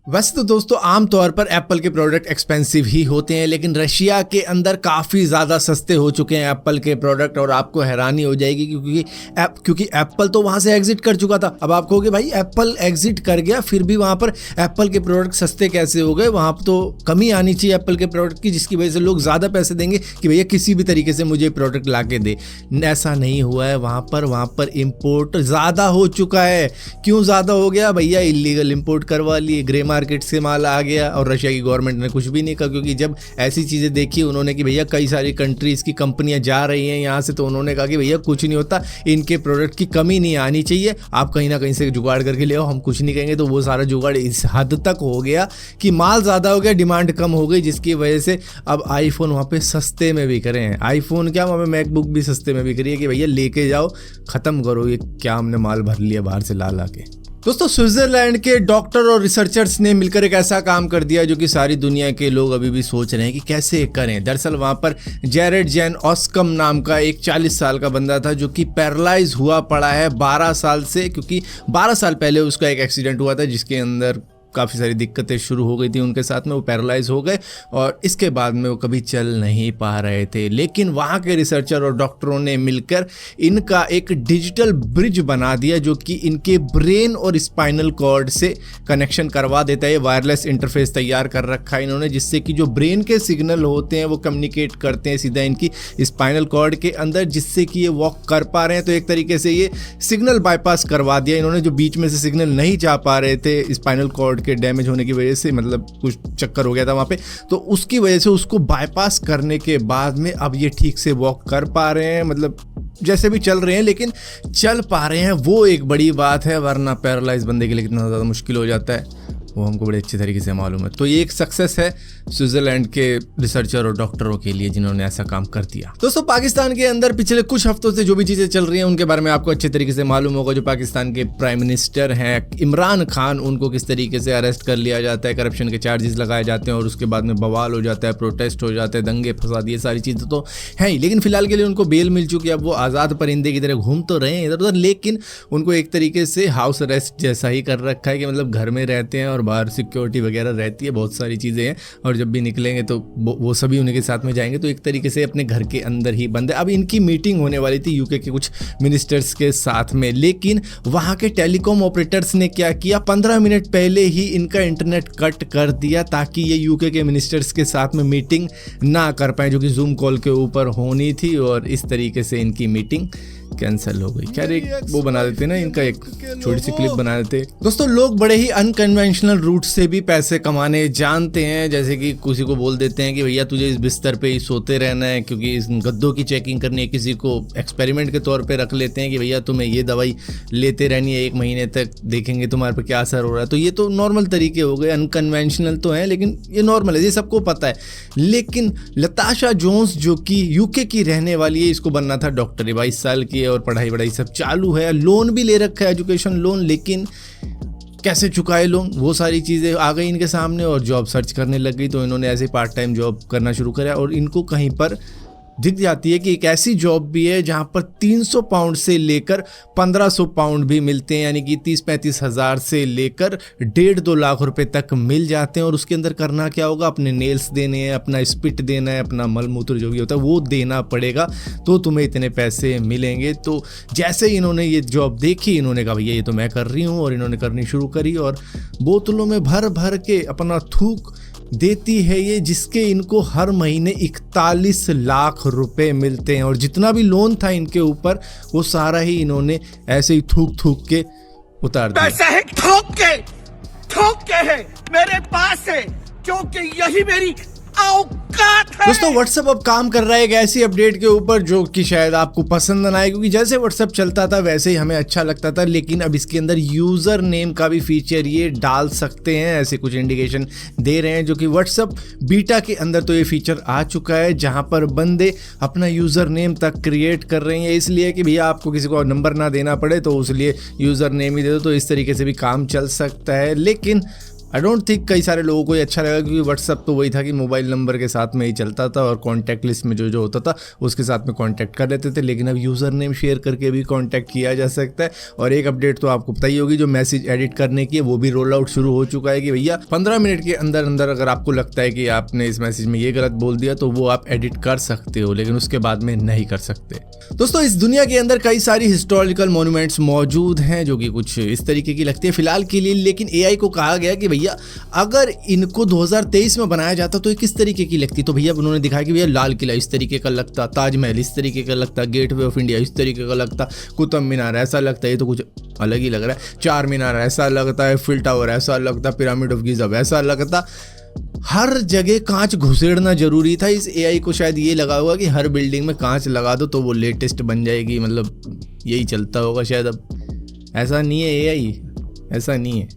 वैसे तो दोस्तों आमतौर पर एप्पल के प्रोडक्ट एक्सपेंसिव ही होते हैं, लेकिन रशिया के अंदर काफ़ी ज़्यादा सस्ते हो चुके हैं एप्पल के प्रोडक्ट। और आपको हैरानी हो जाएगी क्योंकि एप्पल तो वहाँ से एग्जिट कर चुका था। अब आप कहोगे भाई एप्पल एग्जिट कर गया फिर भी वहाँ पर एप्पल के प्रोडक्ट सस्ते कैसे हो गए? वहाँ पर तो कमी आनी चाहिए एप्पल के प्रोडक्ट की, जिसकी वजह से लोग ज़्यादा पैसे देंगे कि भैया किसी भी तरीके से मुझे प्रोडक्ट ला के दे। ऐसा नहीं हुआ है। वहाँ पर इम्पोर्ट ज़्यादा हो चुका है। क्यों ज़्यादा हो गया? भैया इलीगल इम्पोर्ट करवा लिए, ग्रे मार्केट से माल आ गया और रशिया की गवर्नमेंट ने कुछ भी नहीं कहा, क्योंकि जब ऐसी चीज़ें देखी उन्होंने कि भैया कई सारी कंट्रीज़ की कंपनियां जा रही हैं यहाँ से, तो उन्होंने कहा कि भैया कुछ नहीं होता, इनके प्रोडक्ट की कमी नहीं आनी चाहिए, आप कहीं ना कहीं से जुगाड़ करके ले आओ, हम कुछ नहीं कहेंगे। तो वो सारा जुगाड़ इस हद तक हो गया कि माल ज़्यादा हो गया, डिमांड कम हो गई, जिसकी वजह से अब आईफोन वहाँ पे सस्ते में भी करे हैं। आईफोन क्या, वहाँ पे मैकबुक भी सस्ते में भी करी है कि भैया लेके जाओ, ख़त्म करो ये क्या हमने माल भर लिया बाहर से ला के। दोस्तों स्विट्जरलैंड के डॉक्टर और रिसर्चर्स ने मिलकर एक ऐसा काम कर दिया जो कि सारी दुनिया के लोग अभी भी सोच रहे हैं कि कैसे करें। दरअसल वहाँ पर जेरेड जैन ऑस्कम नाम का एक 40 साल का बंदा था जो कि पैरालाइज हुआ पड़ा है 12 साल से, क्योंकि 12 साल पहले उसका एक एक्सीडेंट हुआ था जिसके अंदर काफ़ी सारी दिक्कतें शुरू हो गई थी उनके साथ में, वो पैरालाइज हो गए और इसके बाद में वो कभी चल नहीं पा रहे थे। लेकिन वहाँ के रिसर्चर और डॉक्टरों ने मिलकर इनका एक डिजिटल ब्रिज बना दिया जो कि इनके ब्रेन और स्पाइनल कॉर्ड से कनेक्शन करवा देता है। वायरलेस इंटरफेस तैयार कर रखा है इन्होंने, जिससे कि जो ब्रेन के सिग्नल होते हैं वो कम्युनिकेट करते हैं सीधा इनकी स्पाइनल कॉर्ड के अंदर, जिससे कि ये वॉक कर पा रहे हैं। तो एक तरीके से ये सिग्नल बाईपास करवा दिया इन्होंने, जो बीच में से सिग्नल नहीं जा पा रहे थे स्पाइनल कॉर्ड के डैमेज होने की वजह से, मतलब कुछ चक्कर हो गया था वहाँ पे, तो उसकी वजह से उसको बाईपास करने के बाद में अब ये ठीक से वॉक कर पा रहे हैं, मतलब जैसे भी चल रहे हैं लेकिन चल पा रहे हैं। वो एक बड़ी बात है, वरना पैरालाइज बंदे के लिए कितना ज़्यादा मुश्किल हो जाता है वो हमको बड़े अच्छे तरीके से मालूम है। तो ये एक सक्सेस है स्विट्जरलैंड के रिसर्चर और डॉक्टरों के लिए जिन्होंने ऐसा काम कर दिया। दोस्तों पाकिस्तान के अंदर पिछले कुछ हफ्तों से जो भी चीज़ें चल रही हैं उनके बारे में आपको अच्छे तरीके से मालूम होगा। जो पाकिस्तान के प्राइम मिनिस्टर हैं इमरान खान, उनको किस तरीके से अरेस्ट कर लिया जाता है, करप्शन के चार्जेस लगाए जाते हैं और उसके बाद में बवाल हो जाता है, प्रोटेस्ट हो जाते हैं, दंगे फसाद, ये सारी चीज़ें तो हैं ही। लेकिन फिलहाल के लिए उनको बेल मिल चुकी है। अब वो आज़ाद परिंदे की तरह घूम तो रहे हैं इधर उधर, लेकिन उनको एक तरीके से हाउस अरेस्ट जैसा ही कर रखा है कि मतलब घर में रहते हैं और बाहर सिक्योरिटी वगैरह रहती है, बहुत सारी चीज़ें हैं, और जब भी निकलेंगे तो वो सभी उन्हीं के साथ में जाएंगे, तो एक तरीके से अपने घर के अंदर ही बंद है। अब इनकी मीटिंग होने वाली थी यूके के कुछ मिनिस्टर्स के साथ में, लेकिन वहाँ के टेलीकॉम ऑपरेटर्स ने क्या किया, 15 मिनट पहले ही इनका इंटरनेट कट कर दिया ताकि ये यूके के मिनिस्टर्स के साथ में मीटिंग ना कर पाए, जो कि जूम कॉल के ऊपर होनी थी, और इस तरीके से इनकी मीटिंग कैंसिल हो गई। खैर एक वो बना देते ना, इनका एक छोटी सी क्लिप बना देते। दोस्तों लोग बड़े ही अनकन्वेंशनल रूट से भी पैसे कमाने जानते हैं, जैसे कि किसी को बोल देते हैं कि भैया तुझे इस बिस्तर पे ही सोते रहना है क्योंकि इस गद्दों की चेकिंग करनी है। किसी को एक्सपेरिमेंट के तौर पे रख लेते हैं कि भैया तुम्हें ये दवाई लेते रहनी है 1 महीने तक, देखेंगे तुम्हारे पे क्या असर हो रहा है। तो ये तो नॉर्मल तरीके हो गए, अनकन्वेंशनल तो हैं लेकिन ये नॉर्मल है, ये सबको पता है। लेकिन लताशा जोन्स जो कि यूके की रहने वाली है, इसको बनना था डॉक्टर, 22 साल की और पढ़ाई वढ़ाई सब चालू है, लोन भी ले रखा है, एजुकेशन लोन, लेकिन कैसे चुकाए लोन, वो सारी चीज़ें आ गई इनके सामने और जॉब सर्च करने लग गई। तो इन्होंने ऐसे पार्ट टाइम जॉब करना शुरू करा और इनको कहीं पर दिख जाती है कि एक ऐसी जॉब भी है जहां पर 300 पाउंड से लेकर 1500 पाउंड भी मिलते हैं, यानी कि 30-35 हज़ार से लेकर 1.5-2 लाख रुपए तक मिल जाते हैं। और उसके अंदर करना क्या होगा, अपने नेल्स देने हैं, अपना स्पिट देना है, अपना मलमूत्र जो भी होता है वो देना पड़ेगा, तो तुम्हें इतने पैसे मिलेंगे। तो जैसे ही इन्होंने ये जॉब देखी, इन्होंने कहा भैया ये तो मैं कर रही हूँ, और इन्होंने करनी शुरू करी और बोतलों में भर भर के अपना थूक देती है ये, जिसके इनको हर महीने 41 लाख रुपए मिलते हैं। और जितना भी लोन था इनके ऊपर वो सारा ही इन्होंने ऐसे ही थूक के उतार दिया। पैसा है ठोक के है मेरे पास है, क्योंकि यही मेरी औकात है। दोस्तों व्हाट्सएप अब काम कर रहा है एक ऐसी अपडेट के ऊपर जो कि शायद आपको पसंद ना आए, क्योंकि जैसे व्हाट्सएप चलता था वैसे ही हमें अच्छा लगता था, लेकिन अब इसके अंदर यूज़र नेम का भी फीचर ये डाल सकते हैं, ऐसे कुछ इंडिकेशन दे रहे हैं। जो कि व्हाट्सएप बीटा के अंदर तो ये फीचर आ चुका है जहां पर बंदे अपना यूज़र नेम तक क्रिएट कर रहे हैं, इसलिए कि भैया आपको किसी को नंबर ना देना पड़े, तो उसलिए यूज़र नेम ही दे दो, तो इस तरीके से भी काम चल सकता है। लेकिन आई डोंट थिंक कई सारे लोगों को ये अच्छा लगा, क्योंकि व्हाट्सअप तो वही था कि मोबाइल नंबर के साथ में ही चलता था और कॉन्टैक्ट लिस्ट में जो जो होता था उसके साथ में कॉन्टैक्ट कर लेते थे। लेकिन अब यूज़र नेम शेयर करके भी कॉन्टैक्ट किया जा सकता है। और एक अपडेट तो आपको पता ही होगी, जो मैसेज एडिट करने की है वो भी रोल आउट शुरू हो चुका है कि भैया 15 मिनट के अंदर अंदर अगर आपको लगता है कि आपने इस मैसेज में ये गलत बोल दिया तो वो आप एडिट कर सकते हो, लेकिन उसके बाद में नहीं कर सकते। दोस्तों, इस दुनिया के अंदर कई सारी हिस्टोरिकल मॉन्यूमेंट्स मौजूद हैं जो कि कुछ इस तरीके की लगती है फिलहाल के लिए, लेकिन एआई को कहा गया कि भैया अगर इनको 2023 में बनाया जाता तो ये किस तरीके की लगती। तो भैया उन्होंने दिखाया कि भैया लाल किला इस तरीके का लगता, ताजमहल इस तरीके का लगता, गेटवे ऑफ इंडिया इस तरीके का लगता, कुतुब मीनार ऐसा लगता है, ये तो कुछ अलग ही लग रहा है, चार मीनार ऐसा लगता है, फिल टावर ऐसा लगता, पिरामिड ऑफ गिज़ा ऐसा लगता। हर जगह कांच घुसेड़ना जरूरी था। इस एआई को शायद ये लगा होगा कि हर बिल्डिंग में कांच लगा दो तो वो लेटेस्ट बन जाएगी, मतलब यही चलता होगा शायद। अब ऐसा नहीं है एआई, ऐसा नहीं है।